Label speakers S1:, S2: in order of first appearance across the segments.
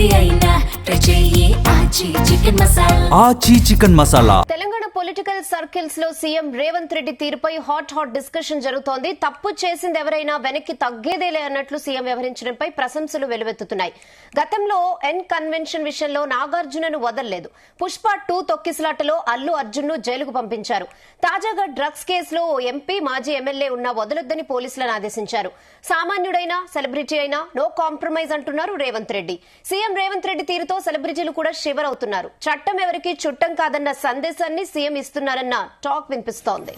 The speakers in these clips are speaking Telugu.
S1: ఏది అయినా ట్రై చెయ్యి ఆచి చికెన్ మసాలా.
S2: ఆచి chicken masala.
S3: Telangana political circles లో సీఎం రేవంత్ రెడ్డి తీరుపై హాట్ డిస్కషన్ జరుగుతోంది. తప్పు చేసింది ఎవరైనా వెనక్కి తగ్గేదేలే అన్నట్లు సీఎం వ్యవహరించడంపై ప్రశంసలు వెలువెత్తుతున్నాయి. గతంలో ఎన్ కన్వెన్షన్ విషయంలో నాగార్జునను వదల్లేదు. పుష్ప 2 తొక్కిసలాటలో అల్లు అర్జున్ ను జైలుకు పంపించారు. తాజాగా డ్రగ్స్ కేసులో ఎంపీ మాజీ ఎమ్మెల్యే ఉన్నా వదలొద్దని పోలీసులను ఆదేశించారు. సామాన్యుడైనా సెలబ్రిటీ అయినా నో కాంప్రమైజ్ అంటున్నారు రేవంత్ రెడ్డి. సీఎం రేవంత్ రెడ్డి తీరుతో సెలబ్రిటీలు కూడా షివర్ అవుతున్నారు. చట్టం ఎవరికి చుట్టం కాదన్న సందేశాన్ని సీఎం ఇస్తున్నారన్న టాక్ వినిపిస్తోంది.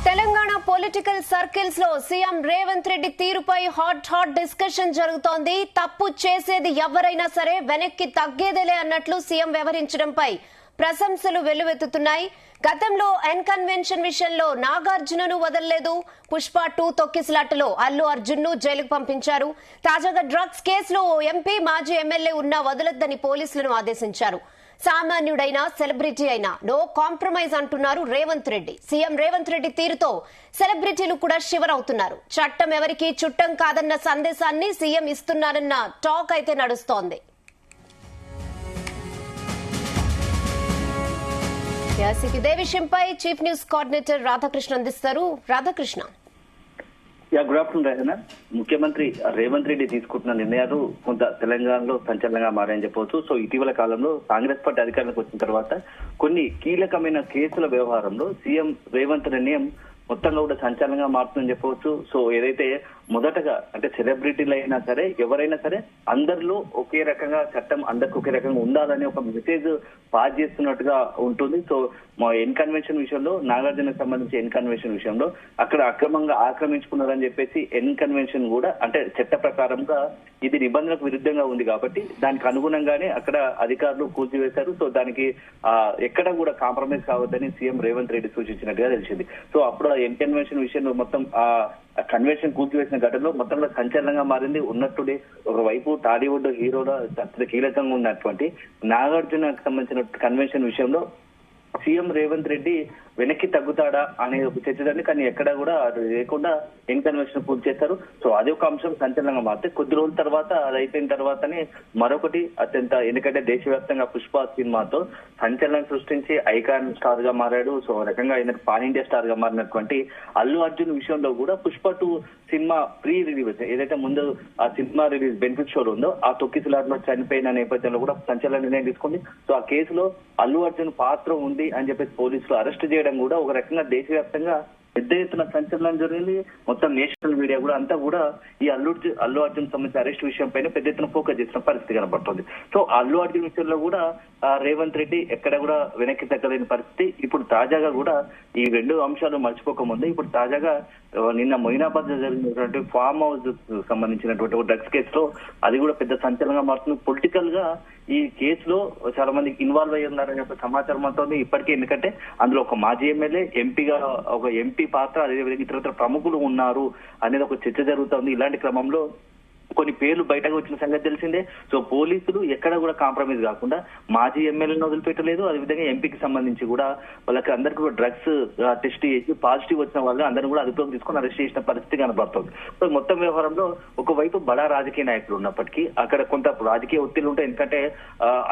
S3: తెలంగాణ పొలిటికల్ సర్కిల్స్ లో సీఎం రేవంత్ రెడ్డి తీరుపై హాట్ డిస్కషన్ జరుగుతోంది. తప్పు చేసేది ఎవరైనా సరే వెనక్కి తగ్గేదేలే అన్నట్లు సీఎం వ్యవహరించడంపై ప్రశంసలు వెల్లువెత్తుతున్నాయి. గతంలో ఎన్ కన్వెన్షన్ విషయంలో నాగార్జునను వదల్లేదు. పుష్ప 2 తొక్కిసలాటలో అల్లు అర్జున్ ను జైలుకు పంపించారు. తాజాగా డ్రగ్స్ కేసులో ఎంపీ మాజీ ఎమ్మెల్యే ఉన్నా వదలొద్దని పోలీసులను ఆదేశించారు. సామాన్యుడైనా సెలబ్రిటీ అయినా నో కాంప్రమైజ్ అంటున్నారు రేవంత్ రెడ్డి. సీఎం రేవంత్ రెడ్డి తీరుతో సెలబ్రిటీలు కూడా షివర్ అవుతున్నారు. చట్టం ఎవరికి చుట్టం కాదన్న సందేశాన్ని సీఎం ఇస్తున్నారన్న టాక్ అయితే నడుస్తోంది. ఇదే విషయంపై చీఫ్ న్యూస్ కోఆర్డినేటర్ రాధాకృష్ణ అందిస్తారు. రాధాకృష్ణ.
S4: గుడ్ ఆఫ్టర్నూన్ రహన. ముఖ్యమంత్రి రేవంత్ రెడ్డి తీసుకుంటున్న నిర్ణయాలు కొంత తెలంగాణలో సంచలనంగా మారాయని చెప్పవచ్చు. సో ఇటీవల కాలంలో కాంగ్రెస్ పార్టీ అధికారంలోకి వచ్చిన తర్వాత కొన్ని కీలకమైన కేసుల వ్యవహారంలో సీఎం రేవంత్ నిర్ణయం మొత్తంగా కూడా సంచలనంగా మారుతుందని చెప్పవచ్చు. సో ఏదైతే మొదటగా అంటే సెలబ్రిటీలు అయినా సరే ఎవరైనా సరే అందరిలో ఒకే రకంగా చట్టం అందరికి ఒకే రకంగా ఉండాలని ఒక మెసేజ్ పాస్ చేస్తున్నట్టుగా ఉంటుంది. సో మా ఎన్ కన్వెన్షన్ విషయంలో నాగార్జునకు సంబంధించి ఎన్ కన్వెన్షన్ విషయంలో అక్కడ అక్రమంగా ఆక్రమించుకున్నారని చెప్పేసి ఎన్ కన్వెన్షన్ కూడా అంటే చట్ట ప్రకారంగా ఇది నిబంధనలకు విరుద్ధంగా ఉంది కాబట్టి దానికి అనుగుణంగానే అక్కడ అధికారులు కూల్చివేశారు. సో దానికి ఎక్కడ కూడా కాంప్రమైజ్ కావద్దని సీఎం రేవంత్ రెడ్డి సూచించినట్టుగా తెలిసింది. సో అప్పుడు ఎన్ కన్వెన్షన్ విషయంలో మొత్తం కన్వెన్షన్ కూల్చివేసిన ఘటనలో మొత్తంలో సంచలనంగా మారింది. ఉన్నట్టుడే ఒకవైపు టాలీవుడ్ హీరోల కీలకంగా ఉన్నటువంటి నాగార్జునకు సంబంధించిన కన్వెన్షన్ విషయంలో సీఎం రేవంత్ రెడ్డి వెనక్కి తగ్గుతాడా అనే ఒక చర్చ జరిగింది. కానీ ఎక్కడ కూడా అది లేకుండా ఎన్ కన్వెన్షన్ పూర్తి చేస్తారు. సో అదే ఒక అంశం సంచలనంగా మారితే కొద్ది రోజుల తర్వాత అది అయిపోయిన తర్వాతనే మరొకటి అత్యంత ఎందుకంటే దేశవ్యాప్తంగా పుష్ప సినిమాతో సంచలనం సృష్టించి ఐకాన్ స్టార్ గా మారాడు. సో రకంగా ఆయన పాన్ ఇండియా స్టార్ గా మారినటువంటి అల్లు అర్జున్ విషయంలో కూడా పుష్ప 2 సినిమా ప్రీ రిలీజ్ ఏదైతే ముందు ఆ సినిమా రిలీజ్ బెనిఫిట్ షోలో ఉందో ఆ తొక్కిసలాటలో చనిపోయిన నేపథ్యంలో కూడా సంచలన నిర్ణయం తీసుకుంది. సో ఆ కేసులో అల్లు అర్జున్ పాత్ర ఉంది అని చెప్పేసి పోలీసులు అరెస్ట్ చేయడం కూడా ఒక రకంగా దేశవ్యాప్తంగా పెద్ద ఎత్తున సంచలనం జరిగింది. మొత్తం నేషనల్ మీడియా కూడా అంతా కూడా ఈ అల్లు అర్జున్ సంబంధించిన అరెస్ట్ విషయం పైన పెద్ద ఎత్తున ఫోకస్ చేసిన పరిస్థితి కనబడుతుంది. సో అల్లు అర్జున్ విషయంలో కూడా రేవంత్ రెడ్డి ఎక్కడ కూడా వెనక్కి తగ్గలేని పరిస్థితి. ఇప్పుడు తాజాగా కూడా ఈ 2 అంశాలు మర్చిపోకముందు ఇప్పుడు తాజాగా నిన్న మొయినాబాద్ జరిగినటువంటి ఫామ్ హౌస్ సంబంధించినటువంటి డ్రగ్స్ కేసులో అది కూడా పెద్ద సంచలనంగా మారుతుంది. పొలిటికల్ గా ఈ కేసులో చాలా మంది ఇన్వాల్వ్ అయ్యి ఉన్నారని చెప్పి సమాచారం అవుతుంది ఇప్పటికే. ఎందుకంటే అందులో ఒక మాజీ ఎమ్మెల్యే ఎంపీగా ఒక ఎంపీ పాత్ర అదేవిధంగా ఇతర ప్రముఖులు ఉన్నారు అనేది ఒక చర్చ జరుగుతుంది. ఇలాంటి క్రమంలో కొన్ని పేర్లు బయటకు వచ్చిన సంగతి తెలిసిందే. సో పోలీసులు ఎక్కడ కూడా కాంప్రమైజ్ కాకుండా మాజీ ఎమ్మెల్యేలను వదిలిపెట్టలేదు. అదేవిధంగా ఎంపీకి సంబంధించి కూడా వాళ్ళకి అందరికీ కూడా డ్రగ్స్ టెస్ట్ చేసి పాజిటివ్ వచ్చిన వాళ్ళు అందరినీ కూడా అదుపులోకి తీసుకొని అరెస్ట్ చేసిన పరిస్థితి కనబడుతుంది. సో మొత్తం వ్యవహారంలో ఒకవైపు బడా రాజకీయ నాయకులు ఉన్నప్పటికీ అక్కడ కొంత రాజకీయ ఒత్తిళ్లు ఉంటాయి. ఎందుకంటే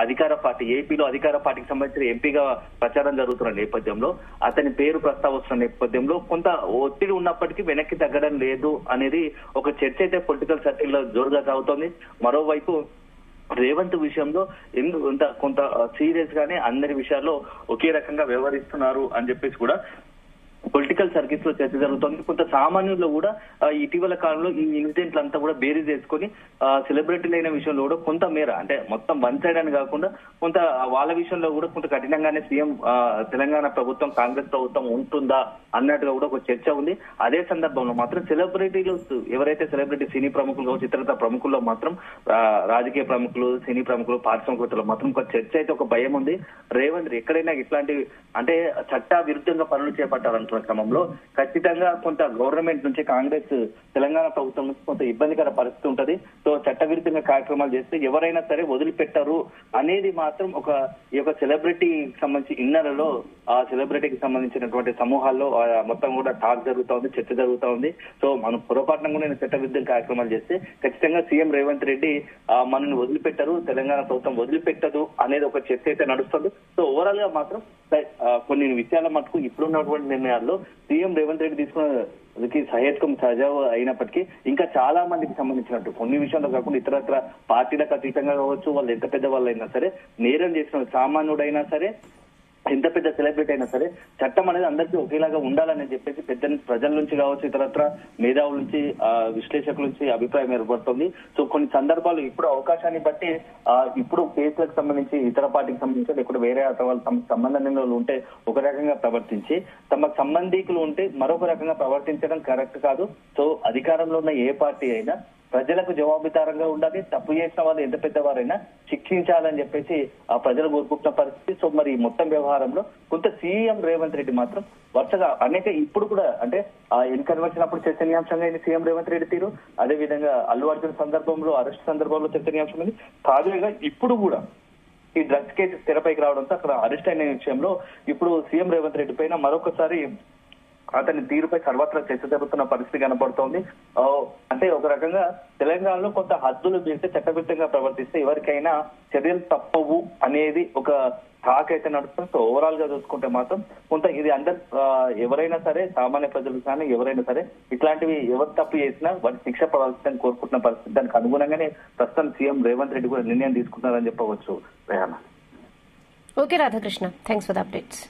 S4: అధికార పార్టీ ఏపీలో అధికార పార్టీకి సంబంధించిన ఎంపీగా ప్రచారం జరుగుతున్న నేపథ్యంలో అతని పేరు ప్రస్తావస్తున్న నేపథ్యంలో కొంత ఒత్తిడి ఉన్నప్పటికీ వెనక్కి తగ్గడం లేదు అనేది ఒక చర్చ అయితే పొలిటికల్ సర్కిల్ లో జోరుగా సాగుతోంది. మరోవైపు రేవంత్ విషయంలో కొంత సీరియస్ గానే అందరి విషయాల్లో ఒకే రకంగా వ్యవహరిస్తున్నారు అని చెప్పేసి కూడా పొలిటికల్ సర్కిల్స్ లో చర్చ జరుగుతోంది. కొంత సామాన్యుల్లో కూడా ఇటీవల కాలంలో ఈ ఇన్సిడెంట్లు అంతా కూడా బేరీజ్ చేసుకుని సెలబ్రిటీలు అయిన విషయంలో కూడా కొంత మేర అంటే మొత్తం వన్ సైడ్ అని కాకుండా కొంత వాళ్ళ విషయంలో కూడా కొంత కఠినంగానే సీఎం తెలంగాణ ప్రభుత్వం కాంగ్రెస్ ప్రభుత్వం ఉంటుందా అన్నట్టుగా కూడా ఒక చర్చ ఉంది. అదే సందర్భంలో మాత్రం సెలబ్రిటీలు ఎవరైతే సెలబ్రిటీ సినీ ప్రముఖులు కావచ్చు ఇతర ప్రముఖుల్లో మాత్రం రాజకీయ ప్రముఖులు సినీ ప్రముఖులు పారిశ్రామికవేత్తలు మాత్రం ఒక చర్చ అయితే ఒక భయం ఉంది. రేవంత్ ఎక్కడైనా ఇట్లాంటి అంటే చట్ట విరుద్ధంగా పనులు చేపట్టాలంటూ జరుగుతున్న క్రమంలో ఖచ్చితంగా కొంత గవర్నమెంట్ నుంచి కాంగ్రెస్ తెలంగాణ ప్రభుత్వం నుంచి కొంత ఇబ్బందికర పరిస్థితి ఉంటది. సో చట్టవిరుద్ధంగా కార్యక్రమాలు చేస్తే ఎవరైనా సరే వదిలిపెట్టరు అనేది మాత్రం ఈ యొక్క సెలబ్రిటీకి సంబంధించి ఇన్నర్లలో ఆ సెలబ్రిటీకి సంబంధించినటువంటి సమూహాల్లో మొత్తం కూడా టాక్ జరుగుతా ఉంది, చర్చ జరుగుతా ఉంది. సో మనం పొరపాటున కూడా చట్టవిరుద్ధ కార్యక్రమాలు చేస్తే ఖచ్చితంగా సీఎం రేవంత్ రెడ్డి మనల్ని వదిలిపెట్టరు, తెలంగాణ ప్రభుత్వం వదిలిపెట్టదు అనేది ఒక చర్చ అయితే నడుస్తుంది. సో ఓవరాల్ గా మాత్రం కొన్ని విషయాల మటుకు ఇప్పుడున్నటువంటి నిర్ణయాల్లో సీఎం రేవంత్ రెడ్డి తీసుకున్నకి సహేతుకం సజావు అయినప్పటికీ ఇంకా చాలా మందికి సంబంధించినట్టు కొన్ని విషయాల్లో కాకుండా ఇతరత్ర పార్టీలకు అతీతంగా కావచ్చు, వాళ్ళు ఎంత పెద్ద వాళ్ళు అయినా సరే, నేరం చేసిన సామాన్యుడైనా సరే, ఎంత పెద్ద సెలబ్రిటీ అయినా సరే చట్టం అనేది అందరికీ ఒకేలాగా ఉండాలని చెప్పేసి పెద్ద ప్రజల నుంచి కావచ్చు, ఇతరత్ర మేధావుల నుంచి, విశ్లేషకుల నుంచి అభిప్రాయం ఏర్పడుతుంది. సో కొన్ని సందర్భాలు ఇప్పుడు అవకాశాన్ని బట్టి ఇప్పుడు కేసులకు సంబంధించి ఇతర పార్టీకి సంబంధించి లేకుంటే వేరే వాళ్ళ సంబంధంలో ఉంటే ఒక రకంగా ప్రవర్తించి తమ సంబంధికులు ఉంటే మరొక రకంగా ప్రవర్తించడం కరెక్ట్ కాదు. సో అధికారంలో ఉన్న ఏ పార్టీ అయినా ప్రజలకు జవాబుదారంగా ఉండాలి, తప్పు చేసిన వాళ్ళు ఎంత పెద్దవారైనా శిక్షించాలని చెప్పేసి ఆ ప్రజలు కోరుకుంటున్న పరిస్థితి. సో మరి మొత్తం వ్యవహారంలో కొంత సీఎం రేవంత్ రెడ్డి మాత్రం వరుసగా అనేక ఇప్పుడు కూడా అంటే ఎన్నికలు వచ్చినప్పుడు చర్చనీయాంశంగా సీఎం రేవంత్ రెడ్డి తీరు, అదే విధంగా అల్లు అర్జున్ సందర్భంలో అరెస్ట్ సందర్భంలో చర్చనీయాంశం తాజాగా ఇప్పుడు కూడా ఈ డ్రగ్స్ కేసు తెరపైకి రావడంతో అక్కడ అరెస్ట్ అయిన విషయంలో ఇప్పుడు సీఎం రేవంత్ రెడ్డి పైన మరొకసారి అతని తీరుపై సర్వత్రా చర్చ జరుగుతున్న పరిస్థితి కనబడుతోంది. అంటే ఒక రకంగా తెలంగాణలో కొంత హద్దులు మీరితే చట్టబద్ధంగా ప్రవర్తిస్తే ఎవరికైనా చర్యలు తప్పవు అనేది ఒక టాక్ అయితే నడుస్తుంది. సో ఓవరాల్ గా చూసుకుంటే మాత్రం కొంత ఇది ఎవరైనా సరే, సామాన్య ప్రజలు కానీ ఎవరైనా సరే ఇట్లాంటివి ఎవరు తప్పు చేసినా వాటి శిక్ష పడాల్సిందని కోరుకుంటున్న పరిస్థితి. దానికి అనుగుణంగానే ప్రస్తుతం సీఎం రేవంత్ రెడ్డి కూడా నిర్ణయం తీసుకుంటున్నారని చెప్పవచ్చు. Rehana.
S3: Okay Radhakrishna, thanks for the updates.